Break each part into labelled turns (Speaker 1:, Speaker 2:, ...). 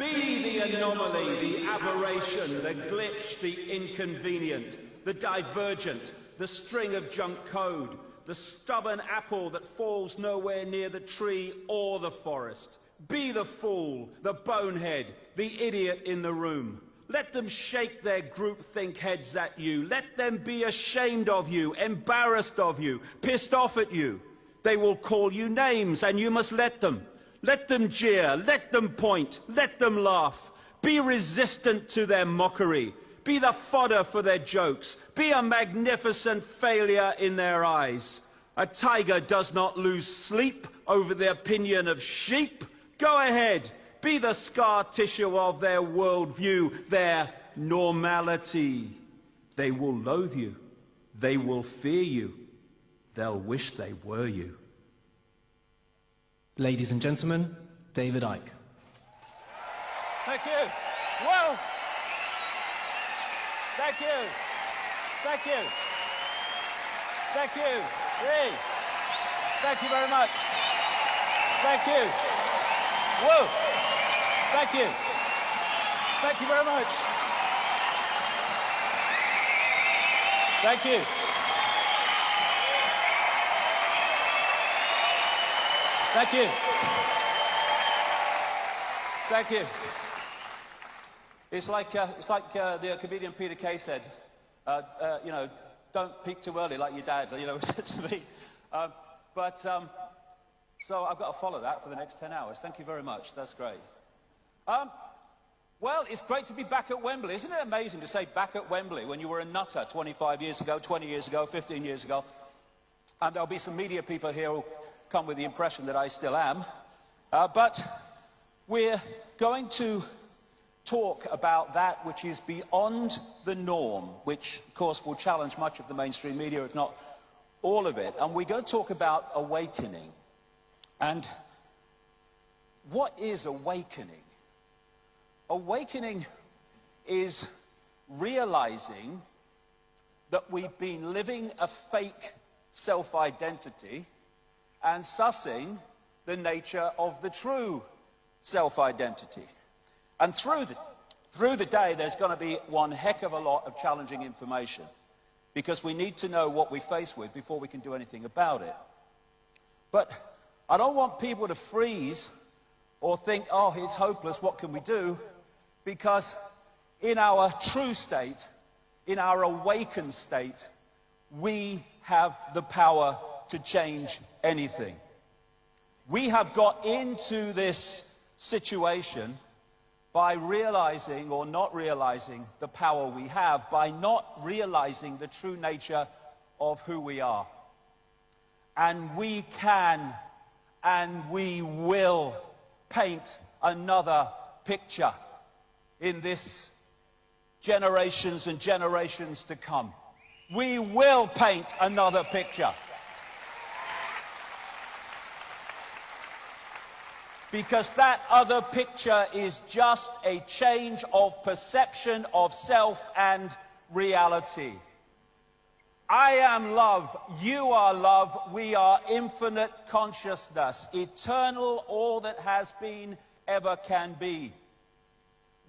Speaker 1: Be the anomaly, the aberration, the glitch, the inconvenient, the divergent, the string of junk code, the stubborn apple that falls nowhere near the tree or the forest. Be the fool, the bonehead, the idiot in the room. Let them shake their groupthink heads at you. Let them be ashamed of you, embarrassed of you, pissed off at you. They will call you names, and you must let them. Let them jeer, let them point, let them laugh. Be resistant to their mockery. Be the fodder for their jokes. Be a magnificent failure in their eyes. A tiger does not lose sleep over the opinion of sheep. Go ahead. Be the scar tissue of their worldview, their normality. They will loathe you. They will fear you. They'll wish they were you.
Speaker 2: Ladies and gentlemen, David Icke.
Speaker 1: Thank you. Whoa. Thank you. Thank you. Thank you. Hey. Thank you very much. Thank you. Whoa. Thank you. Thank you very much. Thank you. Thank you. Thank you. It's like the comedian Peter Kay said, you know, don't peak too early like your dad, you know, said to me. So I've got to follow that for the next 10 hours. Thank you very much. That's great. Well, it's great to be back at Wembley. Isn't it amazing to say back at Wembley when you were a nutter 25 years ago, 20 years ago, 15 years ago? And there'll be some media people here who'll come with the impression that I still am. But we're going to talk about that which is beyond the norm, which, of course, will challenge much of the mainstream media, if not all of it. And we're going to talk about awakening. And what is awakening? Awakening is realizing that we've been living a fake self-identity and sussing the nature of the true self-identity. And through the day, there's going to be one heck of a lot of challenging information, because we need to know what we're faced with before we can do anything about it. But I don't want people to freeze or think, oh, it's hopeless, what can we do? Because in our true state, in our awakened state, we have the power to change anything. We have got into this situation by realizing or not realizing the power we have, by not realizing the true nature of who we are. And we can and we will paint another picture in this generations and generations to come. We will paint another picture. Because that other picture is just a change of perception of self and reality. I am love, you are love, we are infinite consciousness, eternal, all that has been, ever can be.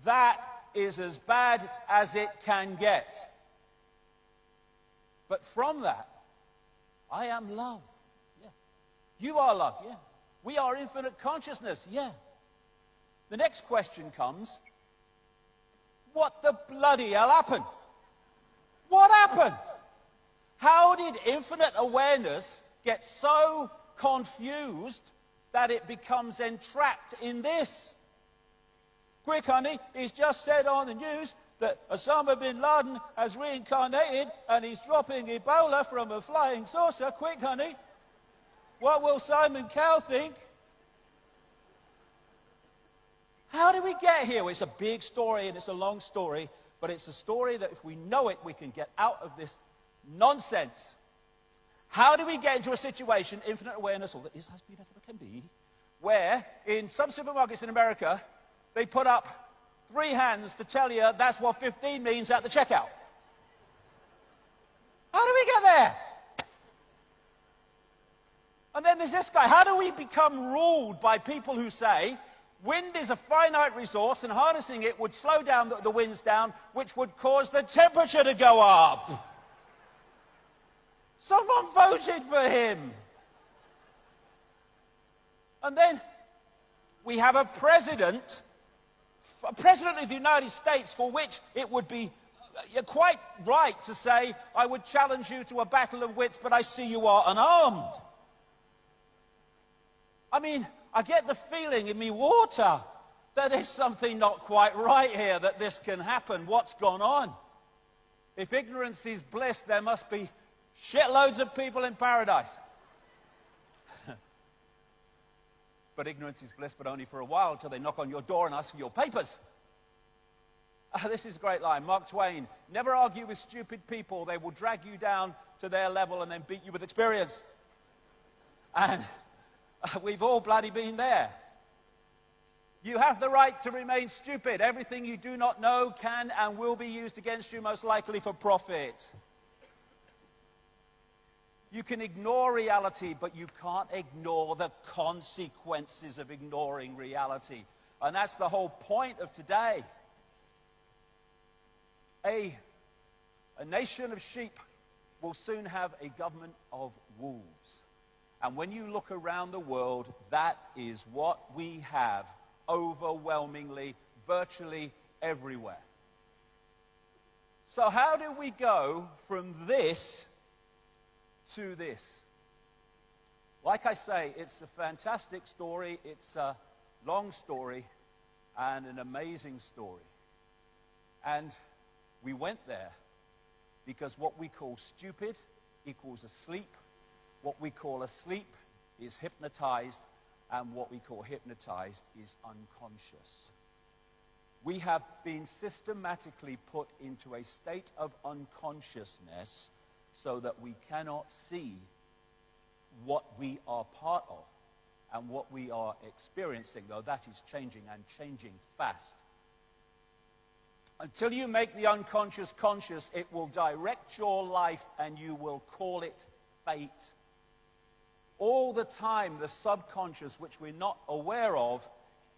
Speaker 1: That is as bad as it can get. But from that, I am love. Yeah. You are love. Yeah. We are infinite consciousness. Yeah. The next question comes, what the bloody hell happened? What happened? How did infinite awareness get so confused that it becomes entrapped in this? Quick, honey, he's just said on the news that Osama bin Laden has reincarnated and he's dropping Ebola from a flying saucer. Quick, honey. What will Simon Cowell think? How did we get here? Well, it's a big story and it's a long story, but it's a story that if we know it, we can get out of this nonsense. How do we get into a situation, infinite awareness, all that is, has been, ever can be, where in some supermarkets in America, they put up 3 hands to tell you that's what 15 means at the checkout? How do we get there? And then there's this guy. How do we become ruled by people who say Wind is a finite resource, and harnessing it would slow down the winds down, which would cause the temperature to go up. Someone voted for him. And then we have a president of the United States, for which it would be you're quite right to say, I would challenge you to a battle of wits, but I see you are unarmed. I mean, I get the feeling in me water that there's something not quite right here, that this can happen. What's gone on? If ignorance is bliss, there must be shitloads of people in paradise. But ignorance is bliss, but only for a while, till they knock on your door and ask for your papers. This is a great line. Mark Twain, never argue with stupid people. They will drag you down to their level and then beat you with experience. And we've all bloody been there. You have the right to remain stupid. Everything you do not know can and will be used against you, most likely for profit. You can ignore reality, but you can't ignore the consequences of ignoring reality. And that's the whole point of today. A nation of sheep will soon have a government of wolves. And when you look around the world, that is what we have overwhelmingly, virtually everywhere. So how do we go from this to this? Like I say, it's a fantastic story, it's a long story, and an amazing story. And we went there because what we call stupid equals asleep. What we call asleep is hypnotized, and what we call hypnotized is unconscious. We have been systematically put into a state of unconsciousness so that we cannot see what we are part of and what we are experiencing, though that is changing, and changing fast. Until you make the unconscious conscious, it will direct your life and you will call it fate. All the time, the subconscious, which we're not aware of,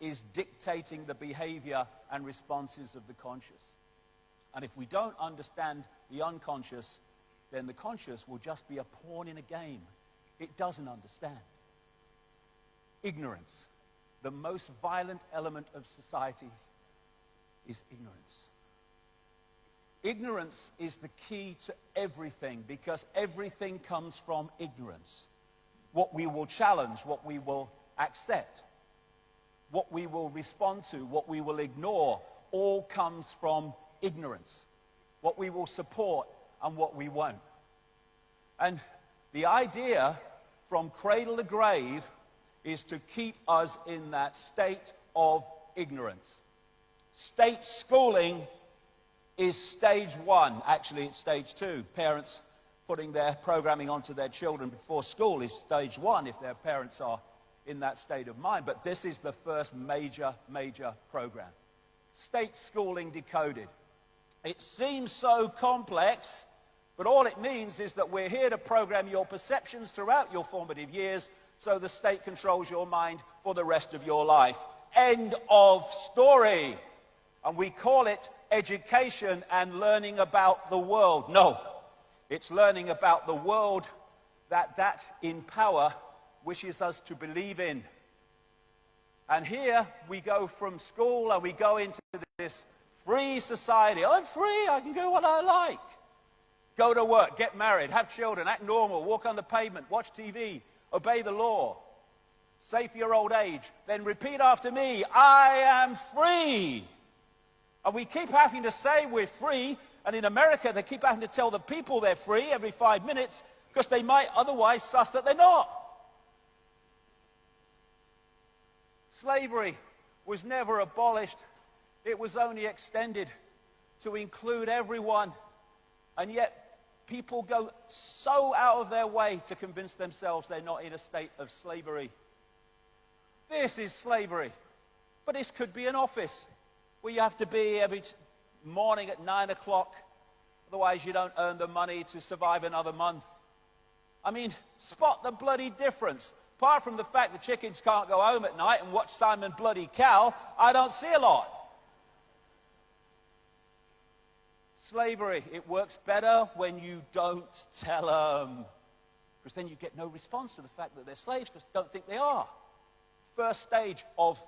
Speaker 1: is dictating the behavior and responses of the conscious. And if we don't understand the unconscious, then the conscious will just be a pawn in a game. It doesn't understand. Ignorance. The most violent element of society is ignorance. Ignorance is the key to everything, because everything comes from ignorance. What we will challenge, what we will accept, what we will respond to, what we will ignore, all comes from ignorance. What we will support and what we won't. And the idea from cradle to grave is to keep us in that state of ignorance. State schooling is stage one. Actually, it's stage two. Parents putting their programming onto their children before school is stage one if their parents are in that state of mind. But this is the first major program. State schooling decoded. It seems so complex, but all it means is that we're here to program your perceptions throughout your formative years so the state controls your mind for the rest of your life. End of story. And we call it education and learning about the world. No, it's learning about the world that in power wishes us to believe in. And here we go from school and we go into this free society. I'm free, I can do what I like. Go to work, get married, have children, act normal, walk on the pavement, watch TV, obey the law, save for your old age, then repeat after me, I am free. And we keep having to say we're free, and in America they keep having to tell the people they're free every 5 minutes because they might otherwise suss that they're not. Slavery was never abolished. It was only extended to include everyone. And yet people go so out of their way to convince themselves they're not in a state of slavery. This is slavery. But this could be an office where you have to be every morning at 9 o'clock. Otherwise you don't earn the money to survive another month. I mean, spot the bloody difference. apart from the fact the chickens can't go home at night and watch Simon Bloody Cow, I don't see a lot. Slavery, it works better when you don't tell them, because then you get no response to the fact that they're slaves because they don't think they are. First stage of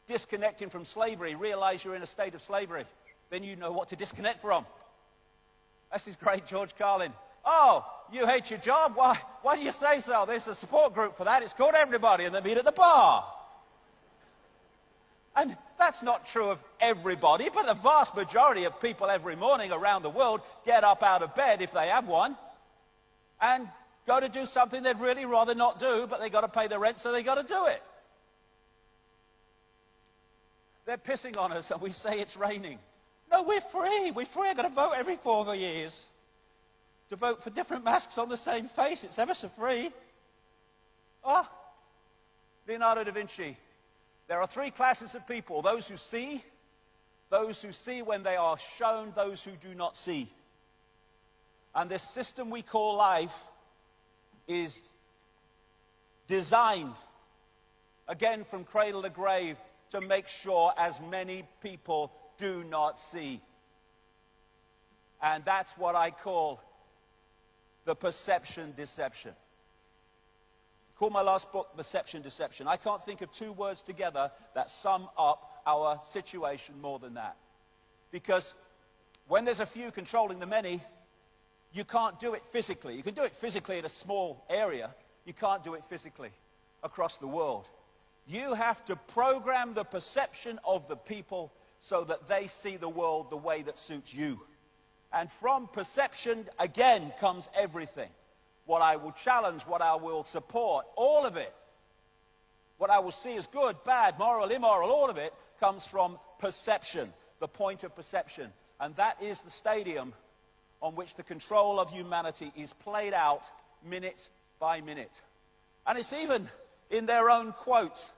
Speaker 1: disconnecting from slavery, realize you're in a state of slavery. Then you know what to disconnect from. This is great, George Carlin. Oh, you hate your job? Why do you say so? There's a support group for that. It's called Everybody, and they meet at the bar. And that's not true of everybody, but the vast majority of people every morning around the world get up out of bed, if they have one, and go to do something they'd really rather not do, but they've got to pay the rent, so they've got to do it. They're pissing on us, and we say it's raining. No, we're free. We're free. I've got to vote every 4 years to vote for different masks on the same face. It's ever so free. Ah, Leonardo da Vinci. There are 3 classes of people: those who see when they are shown, those who do not see. And this system we call life is designed, again from cradle to grave, to make sure as many people do not see. And that's what I call the perception deception. Call my last book Perception Deception. I can't think of 2 words together that sum up our situation more than that. Because when there's a few controlling the many, you can't do it physically. You can do it physically in a small area. You can't do it physically across the world. You have to program the perception of the people so that they see the world the way that suits you. And from perception, again, comes everything. What I will challenge, what I will support, all of it. What I will see as good, bad, moral, immoral, all of it comes from perception, the point of perception. And that is the stadium on which the control of humanity is played out minute by minute. And it's even in their own quotes.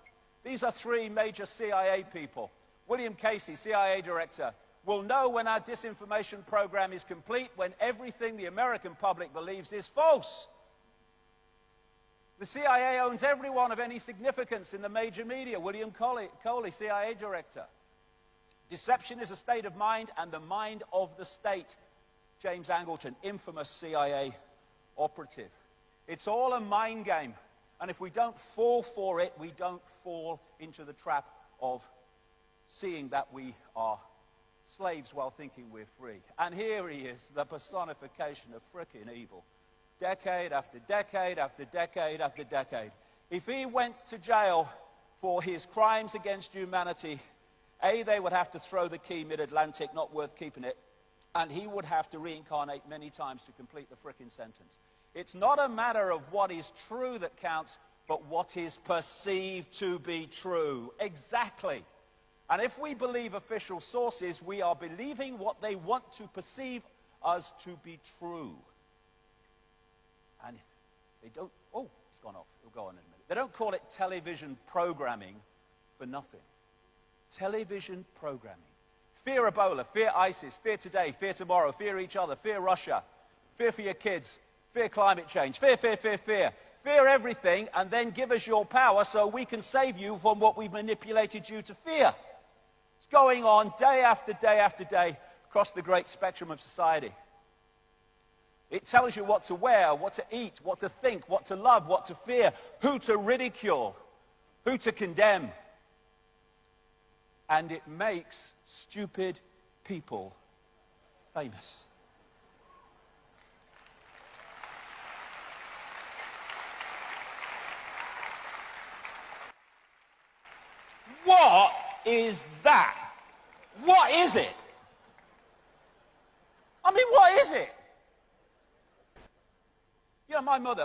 Speaker 1: These are 3 major CIA people. William Casey, CIA director, will know when our disinformation program is complete when everything the American public believes is false. The CIA owns everyone of any significance in the major media. William Coley, CIA director. Deception is a state of mind and the mind of the state. James Angleton, infamous CIA operative. It's all a mind game. And if we don't fall for it, we don't fall into the trap of seeing that we are slaves while thinking we're free. And here he is, the personification of frickin' evil. Decade after decade after decade after decade. If he went to jail for his crimes against humanity, A, they would have to throw the key mid-Atlantic, not worth keeping it, and he would have to reincarnate many times to complete the frickin' sentence. It's not a matter of what is true that counts, but what is perceived to be true. Exactly. And if we believe official sources, we are believing what they want to perceive us to be true. And they don't, oh, it's gone off. It'll go on in a minute. They don't call it television programming for nothing. Television programming. Fear Ebola, fear ISIS, fear today, fear tomorrow, fear each other, fear Russia, fear for your kids, fear climate change, fear, fear, fear, fear. Fear everything and then give us your power so we can save you from what we've manipulated you to fear. It's going on day after day after day across the great spectrum of society. It tells you what to wear, what to eat, what to think, what to love, what to fear, who to ridicule, who to condemn. And it makes stupid people famous. What is that? What is it? I mean, what is it? You know, my mother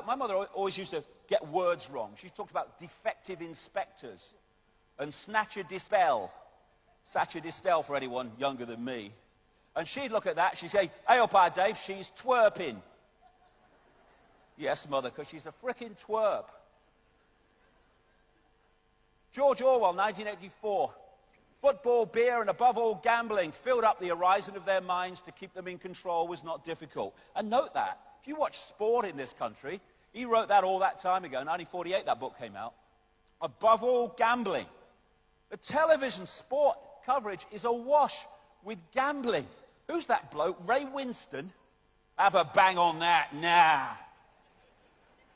Speaker 1: always used to get words wrong. She talked about defective inspectors and snatcher dispel. Snatcher dispel for anyone younger than me. And she'd look at that, she'd say, hey, up, Dave, she's twerping. Yes, mother, because she's a frickin' twerp. George Orwell, 1984. Football, beer, and above all gambling filled up the horizon of their minds. To keep them in control was not difficult. And note that, if you watch sport in this country, He wrote that all that time ago. 1948, that book came out. Above all, gambling. The television sport coverage is awash with gambling. Who's that bloke? Ray Winston? Have a bang on that. Nah.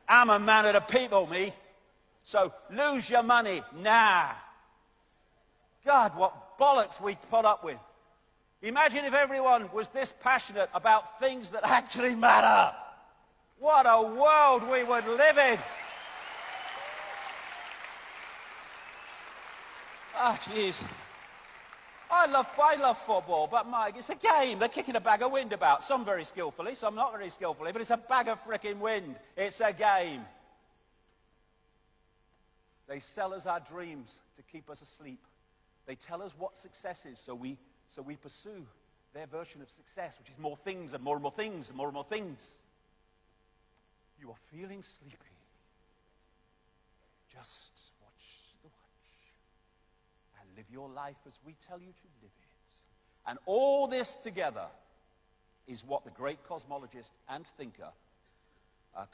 Speaker 1: I'm a man of the people, me. So lose your money. Nah. God, what bollocks we put up with. Imagine if everyone was this passionate about things that actually matter. What a world we would live in. Ah, jeez. I love football, but Mike, it's a game. They're kicking a bag of wind about. Some very skillfully, some not very skillfully, but it's a bag of frickin' wind. It's a game. They sell us our dreams to keep us asleep. They tell us what success is, so we pursue their version of success, which is more things and more things and more things. You are feeling sleepy. Just watch the watch and live your life as we tell you to live it. And all this together is what the great cosmologist and thinker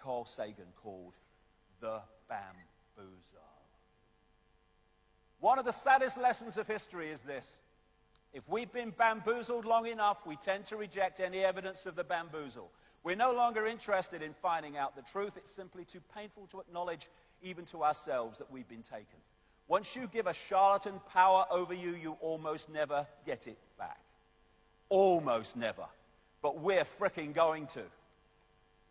Speaker 1: Carl Sagan called the bamboozle. One of the saddest lessons of history is this. If we've been bamboozled long enough, we tend to reject any evidence of the bamboozle. We're no longer interested in finding out the truth. It's simply too painful to acknowledge, even to ourselves, that we've been taken. Once you give a charlatan power over you, you almost never get it back. Almost never. But we're fricking going to.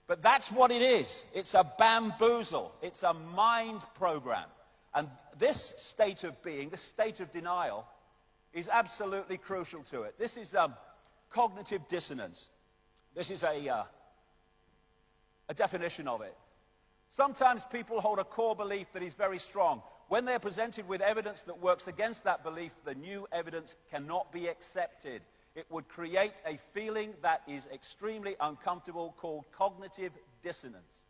Speaker 1: But that's what it is. It's a bamboozle. It's a mind program. And this state of being, this state of denial, is absolutely crucial to it. This is cognitive dissonance. This is a definition of it. Sometimes people hold a core belief that is very strong. When they're presented with evidence that works against that belief, the new evidence cannot be accepted. It would create a feeling that is extremely uncomfortable called cognitive dissonance.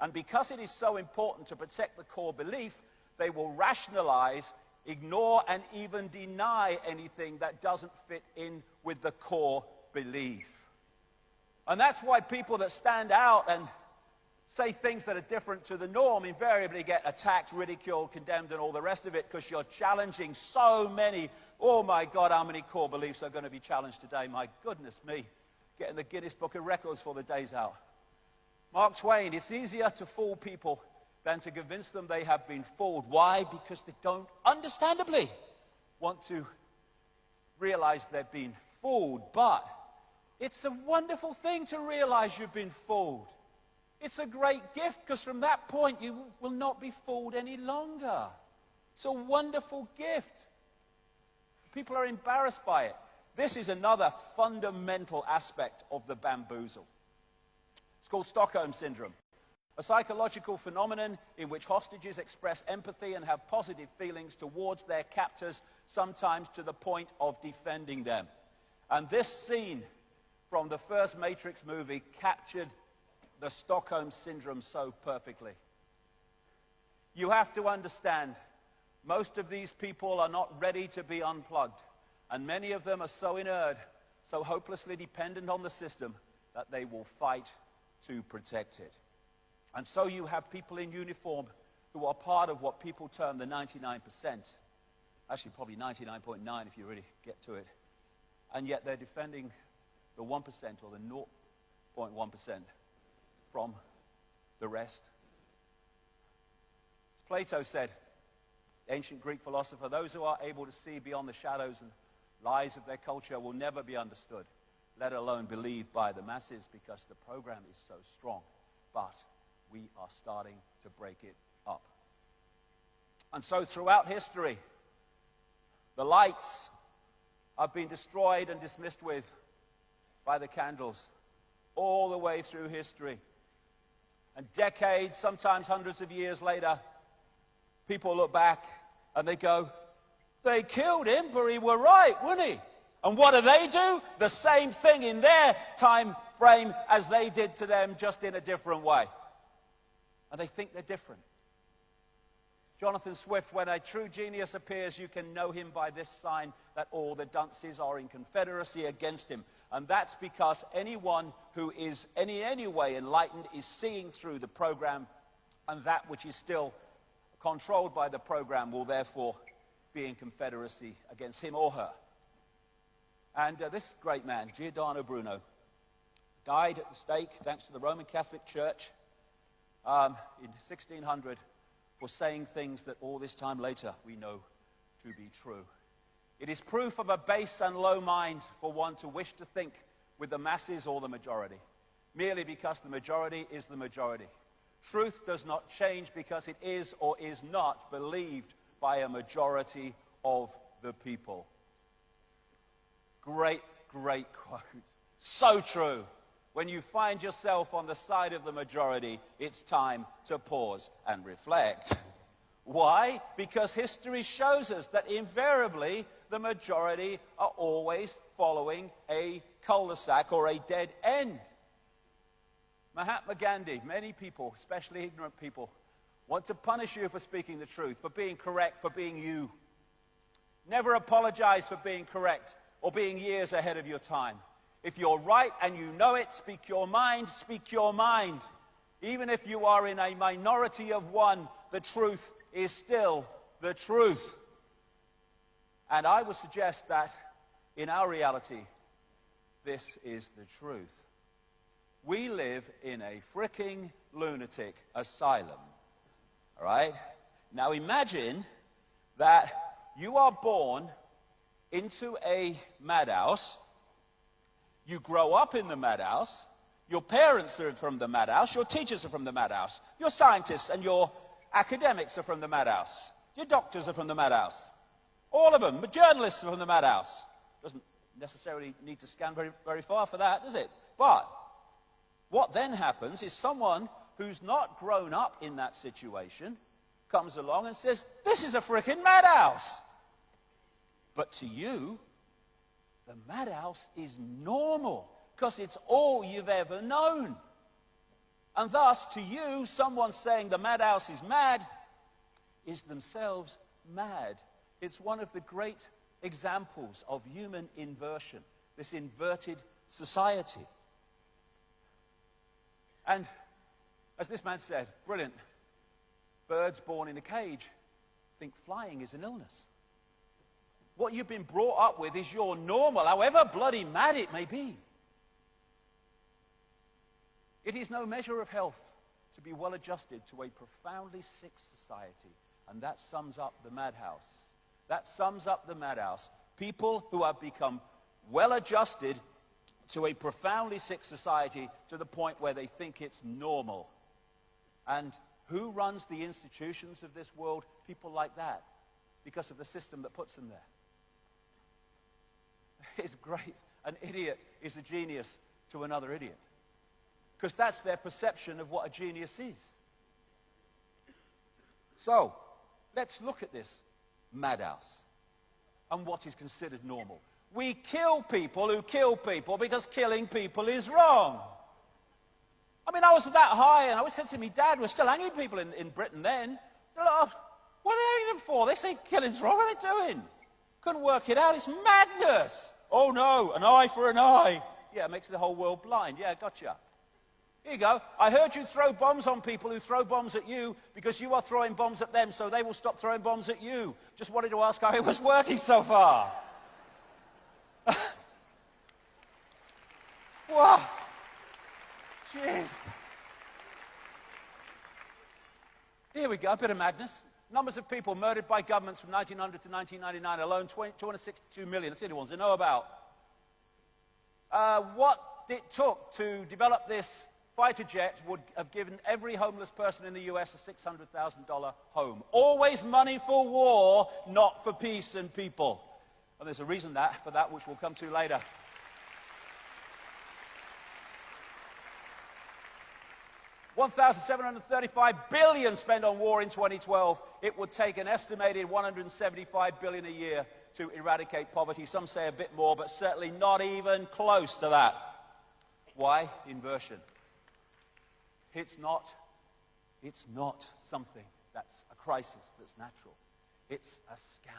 Speaker 1: And because it is so important to protect the core belief, they will rationalize, ignore, and even deny anything that doesn't fit in with the core belief. And that's why people that stand out and say things that are different to the norm invariably get attacked, ridiculed, condemned, and all the rest of it, because you're challenging so many. Oh my God, how many core beliefs are going to be challenged today? My goodness me. Getting the Guinness Book of Records for the day's out. Mark Twain, it's easier to fool people than to convince them they have been fooled. Why? Because they don't, understandably, want to realize they've been fooled. But it's a wonderful thing to realize you've been fooled. It's a great gift, because from that point you will not be fooled any longer. It's a wonderful gift. People are embarrassed by it. This is another fundamental aspect of the bamboozle. It's called Stockholm Syndrome, a psychological phenomenon in which hostages express empathy and have positive feelings towards their captors, sometimes to the point of defending them. And this scene from the first Matrix movie captured the Stockholm Syndrome so perfectly. You have to understand, most of these people are not ready to be unplugged, and many of them are so inert, so hopelessly dependent on the system, that they will fight to protect it. And so you have people in uniform who are part of what people term the 99%. Actually, probably 99.9 if you really get to it. And yet they're defending the 1% or the 0.1% from the rest. As Plato said, the ancient Greek philosopher, those who are able to see beyond the shadows and lies of their culture will never be understood, let alone believed by the masses, because the program is so strong. But we are starting to break it up. And so throughout history, the lights have been destroyed and dismissed with by the candles all the way through history. And decades, sometimes hundreds of years later, people look back and they go, they killed him, but he were right, wouldn't he? And what do? The same thing in their time frame as they did to them, just in a different way. And they think they're different. Jonathan Swift, when a true genius appears, you can know him by this sign, that all the dunces are in confederacy against him. And that's because anyone who is in any way enlightened is seeing through the program, and that which is still controlled by the program will therefore be in confederacy against him or her. And this great man, Giordano Bruno, died at the stake, thanks to the Roman Catholic Church, in 1600, for saying things that all this time later we know to be true. It is proof of a base and low mind for one to wish to think with the masses or the majority, merely because the majority is the majority. Truth does not change because it is or is not believed by a majority of the people. Great, great quote. So true. When you find yourself on the side of the majority, it's time to pause and reflect. Why? Because history shows us that invariably the majority are always following a cul-de-sac or a dead end. Mahatma Gandhi, many people, especially ignorant people, want to punish you for speaking the truth, for being correct, for being you. Never apologize for being correct or being years ahead of your time. If you're right and you know it, speak your mind, speak your mind. Even if you are in a minority of one, the truth is still the truth. And I would suggest that in our reality, this is the truth. We live in a freaking lunatic asylum. All right? Now imagine that you are born into a madhouse. You grow up in the madhouse. Your parents are from the madhouse. Your teachers are from the madhouse. Your scientists and your academics are from the madhouse. Your doctors are from the madhouse. All of them. The journalists are from the madhouse. Doesn't necessarily need to scan very, very far for that, does it? But what then happens is someone who's not grown up in that situation comes along and says, this is a frickin' madhouse. But to you, the madhouse is normal because it's all you've ever known. And thus, to you, someone saying the madhouse is mad is themselves mad. It's one of the great examples of human inversion, this inverted society. And as this man said, brilliant, birds born in a cage think flying is an illness. What you've been brought up with is your normal, however bloody mad it may be. It is no measure of health to be well adjusted to a profoundly sick society. And that sums up the madhouse. That sums up the madhouse. People who have become well adjusted to a profoundly sick society to the point where they think it's normal. And who runs the institutions of this world? People like that, because of the system that puts them there. It's great. An idiot is a genius to another idiot, because that's their perception of what a genius is. So, let's look at this madhouse and what is considered normal. We kill people who kill people because killing people is wrong. I mean, I was that high, and I was said to me, Dad, we're still hanging people in Britain then. They're like, oh, what are they hanging them for? They say killing's wrong. What are they doing? Couldn't work it out. It's madness. Oh, no, an eye for an eye. Yeah, it makes the whole world blind. Yeah, gotcha. Here you go. I heard you throw bombs on people who throw bombs at you because you are throwing bombs at them, so they will stop throwing bombs at you. Just wanted to ask how it was working so far. Wow. Jeez. Here we go, a bit of madness. Numbers of people murdered by governments from 1900 to 1999 alone, 262 million. That's the only ones they know about. What it took to develop this fighter jet would have given every homeless person in the US a $600,000 home. Always money for war, not for peace and people. And there's a reason for that, which we'll come to later. $1,735 billion spent on war in 2012. It would take an estimated $175 billion a year to eradicate poverty. Some say a bit more, but certainly not even close to that. Why? Inversion. It's not something That's a crisis that's natural. It's a scam.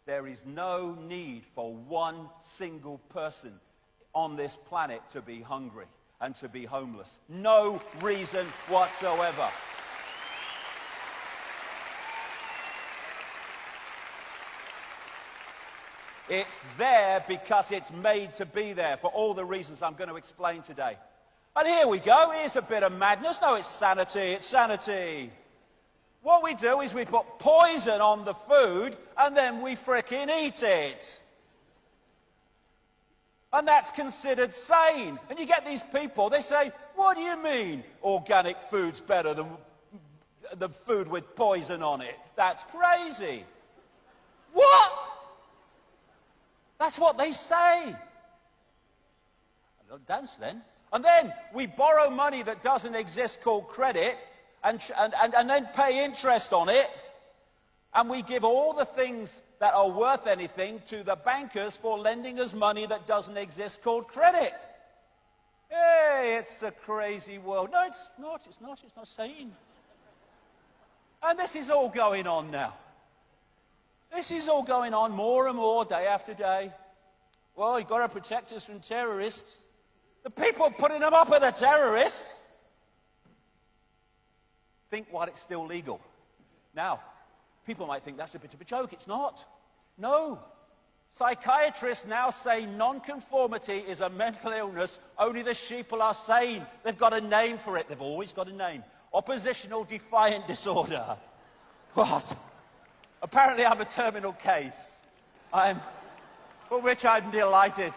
Speaker 1: There is no need for one single person on this planet to be hungry and to be homeless. No reason whatsoever. It's there because it's made to be there for all the reasons I'm going to explain today. And here we go. Here's a bit of madness. No, it's sanity. It's sanity. What we do is we put poison on the food and then we frickin' eat it. And that's considered sane. And you get these people, they say, what do you mean organic food's better than the food with poison on it? That's crazy. What? That's what they say. Don't dance then. And then we borrow money that doesn't exist called credit and then pay interest on it. And we give all the things that are worth anything to the bankers for lending us money that doesn't exist called credit. Hey, it's a crazy world. No, it's not. It's not. It's not sane. And this is all going on now. This is all going on more and more day after day. Well, you've got to protect us from terrorists. The people putting them up are the terrorists. Think while it's still legal. Now, people might think that's a bit of a joke. It's not. No. Psychiatrists now say nonconformity is a mental illness. Only the sheeple are sane. They've got a name for it. They've always got a name. Oppositional defiant disorder. What? Apparently I'm a terminal case. For which I'm delighted.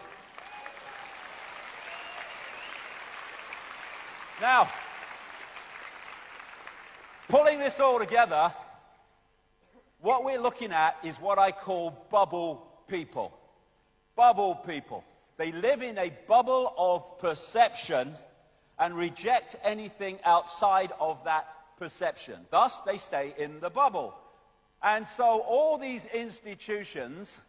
Speaker 1: Now, pulling this all together, what we're looking at is what I call bubble people. Bubble people. They live in a bubble of perception and reject anything outside of that perception. Thus, they stay in the bubble. And so all these institutions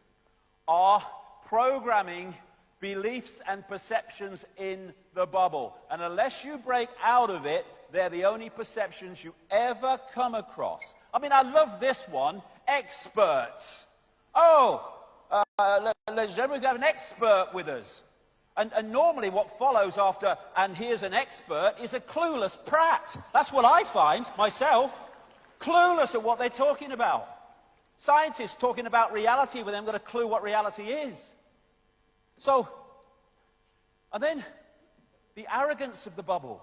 Speaker 1: are programming beliefs and perceptions in the bubble. And unless you break out of it, they're the only perceptions you ever come across. I mean, I love this one, experts. Oh, ladies and gentlemen, we have an expert with us. And normally what follows after, and here's an expert, is a clueless prat. That's what I find, myself. Clueless at what they're talking about. Scientists talking about reality when they haven't got a clue what reality is. So, and then the arrogance of the bubble.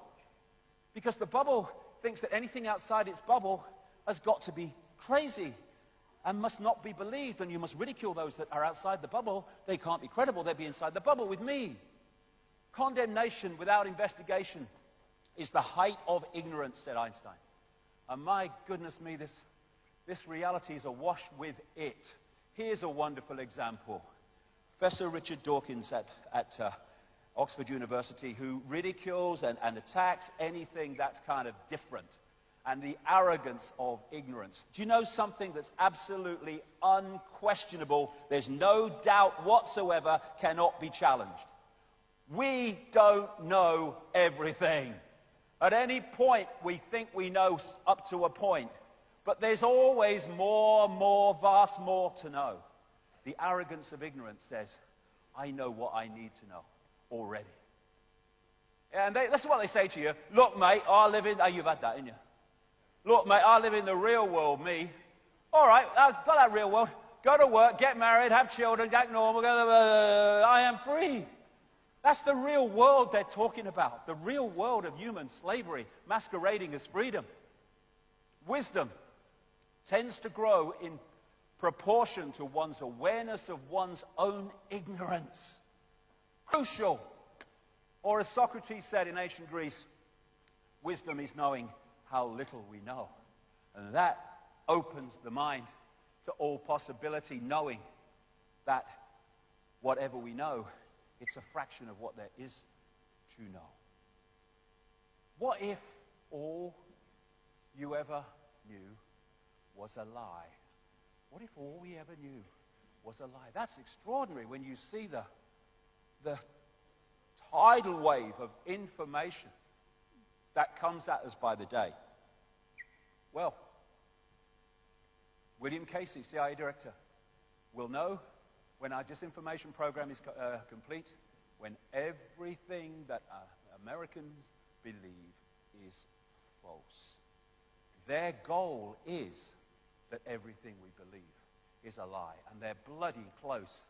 Speaker 1: Because the bubble thinks that anything outside its bubble has got to be crazy and must not be believed, and you must ridicule those that are outside the bubble. They can't be credible. They'll be inside the bubble with me. Condemnation without investigation is the height of ignorance, said Einstein. And my goodness me, this reality is awash with it. Here's a wonderful example. Professor Richard Dawkins at Oxford University, who ridicules and attacks anything that's kind of different, and the arrogance of ignorance. Do you know something that's absolutely unquestionable? There's no doubt whatsoever, cannot be challenged. We don't know everything. At any point, we think we know up to a point, but there's always more, vast more to know. The arrogance of ignorance says, I know what I need to know already. And that's what they say to you. Look, mate, I live in... Oh, you've had that, haven't you? Look, mate, I live in the real world, me. All right, I've got that real world. Go to work, get married, have children, act normal. I am free. That's the real world they're talking about. The real world of human slavery masquerading as freedom. Wisdom tends to grow in proportion to one's awareness of one's own ignorance. Crucial. Or as Socrates said in ancient Greece, wisdom is knowing how little we know. And that opens the mind to all possibility, knowing that whatever we know, it's a fraction of what there is to know. What if all you ever knew was a lie? What if all we ever knew was a lie? That's extraordinary when you see the tidal wave of information that comes at us by the day. Well, William Casey, CIA director, will know when our disinformation program is complete, when everything that Americans believe is false. Their goal is that everything we believe is a lie, and they're bloody close.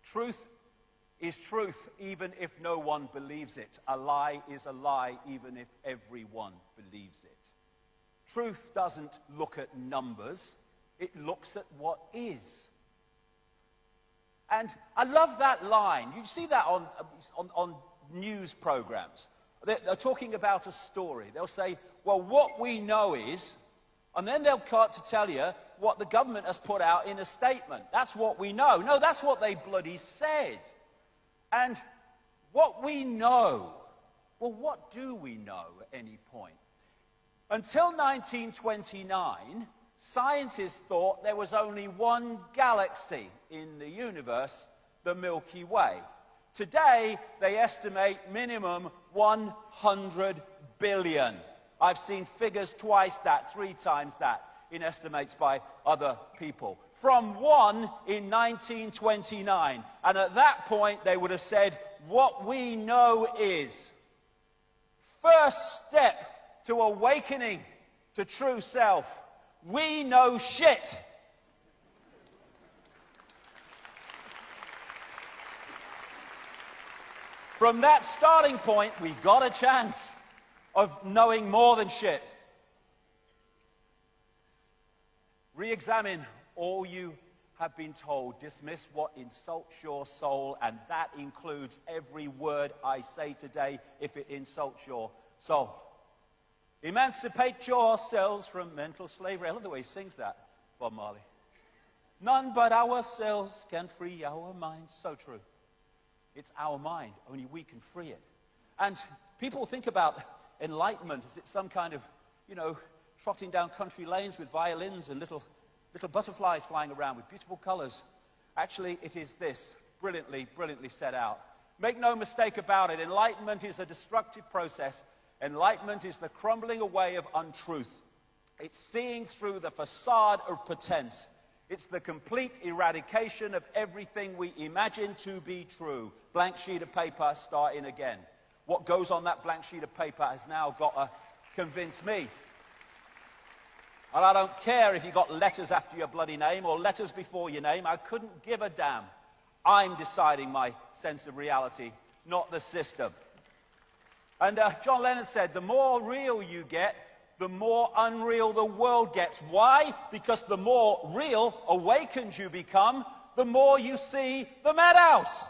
Speaker 1: Truth is truth even if no one believes it. A lie is a lie even if everyone believes it. Truth doesn't look at numbers, it looks at what is. And I love that line. You see that on news programs. They're talking about a story. They'll say, well, what we know is, and then they'll start to tell you what the government has put out in a statement. That's what we know. No, that's what they bloody said. And what we know, well, what do we know at any point? Until 1929, scientists thought there was only one galaxy in the universe, the Milky Way. Today, they estimate minimum 100 billion. I've seen figures twice that, 3 times that, in estimates by other people. From 1 in 1929. And at that point, they would have said, what we know is, first step to awakening to true self, we know shit. From that starting point, we got a chance of knowing more than shit. Re-examine all you have been told. Dismiss what insults your soul, and that includes every word I say today if it insults your soul. Emancipate yourselves from mental slavery. I love the way he sings that, Bob Marley. None but ourselves can free our minds. So true. It's our mind. Only we can free it. And people think about enlightenment. Is it some kind of, trotting down country lanes with violins and little butterflies flying around with beautiful colors? Actually, it is this, brilliantly set out. Make no mistake about it. Enlightenment is a destructive process. Enlightenment is the crumbling away of untruth. It's seeing through the facade of pretense. It's the complete eradication of everything we imagine to be true. Blank sheet of paper, starting again. What goes on that blank sheet of paper has now got to convince me. And I don't care if you got letters after your bloody name or letters before your name. I couldn't give a damn. I'm deciding my sense of reality, not the system. And John Lennon said, the more real you get, the more unreal the world gets. Why? Because the more real, awakened you become, the more you see the madhouse.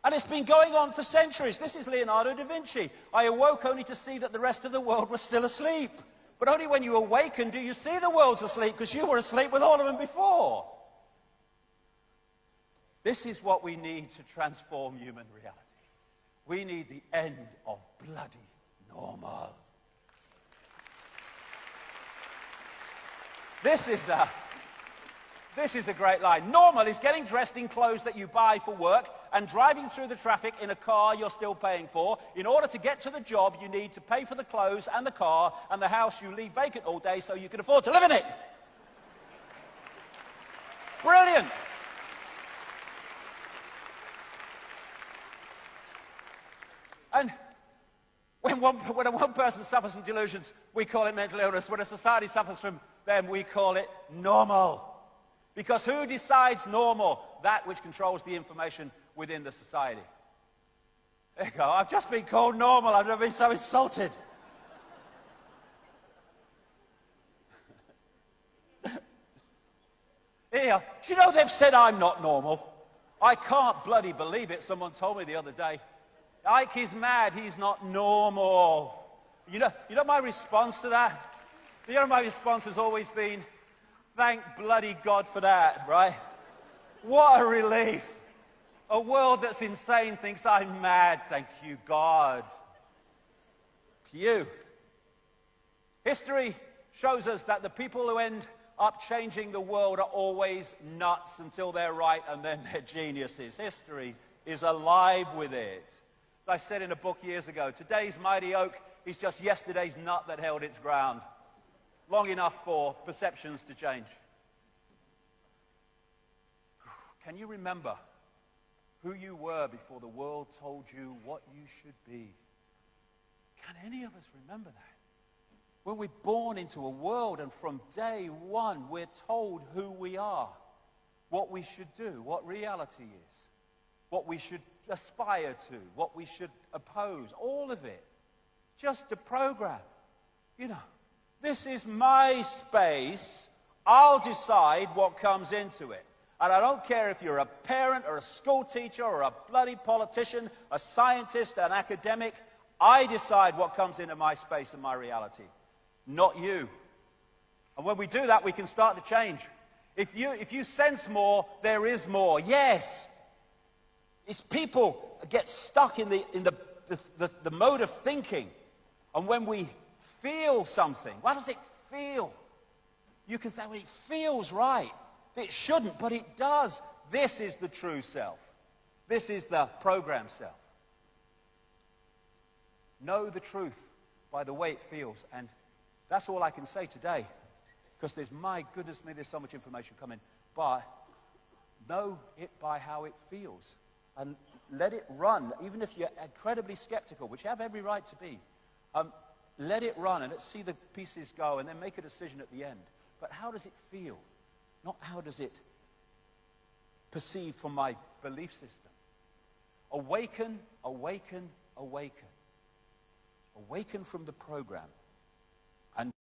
Speaker 1: And it's been going on for centuries. This is Leonardo da Vinci. I awoke only to see that the rest of the world was still asleep. But only when you awaken do you see the world's asleep, because you were asleep with all of them before. This is what we need to transform human reality. We need the end of bloody normal. This is a great line. Normal is getting dressed in clothes that you buy for work and driving through the traffic in a car you're still paying for. In order to get to the job, you need to pay for the clothes and the car and the house you leave vacant all day so you can afford to live in it. Brilliant. And when one person suffers from delusions, we call it mental illness. When a society suffers from them, we call it normal. Because who decides normal? That which controls the information within the society. There you go. I've just been called normal. I've never been so insulted. Here, do you know they've said I'm not normal? I can't bloody believe it. Someone told me the other day. Ike is mad. He's not normal. You know my response to that? My response has always been, thank bloody God for that, right? What a relief. A world that's insane thinks I'm mad. Thank you, God. To you. History shows us that the people who end up changing the world are always nuts until they're right, and then they're geniuses. History is alive with it. As I said in a book years ago, today's mighty oak is just yesterday's nut that held its ground. long enough for perceptions to change. Can you remember who you were before the world told you what you should be? Can any of us remember that? When we're born into a world and from day one we're told who we are, what we should do, what reality is, what we should aspire to, what we should oppose, all of it. Just a program. You know, this is my space. I'll decide what comes into it. And I don't care if you're a parent or a school teacher or a bloody politician, a scientist, an academic. I decide what comes into my space and my reality, not you. And when we do that, we can start to change. If you sense more, there is more. Yes. It's people get stuck in the mode of thinking. And when we feel something, what does it feel? You can say, well, it feels right. It shouldn't, but it does. This is the true self. This is the programmed self. Know the truth by the way it feels. And that's all I can say today. Because my goodness me, there's so much information coming. But know it by how it feels. And let it run, even if you're incredibly skeptical, which you have every right to be. Let it run and let's see the pieces go and then make a decision at the end. But how does it feel? Not how does it perceive from my belief system. Awaken, awaken, awaken. Awaken from the program.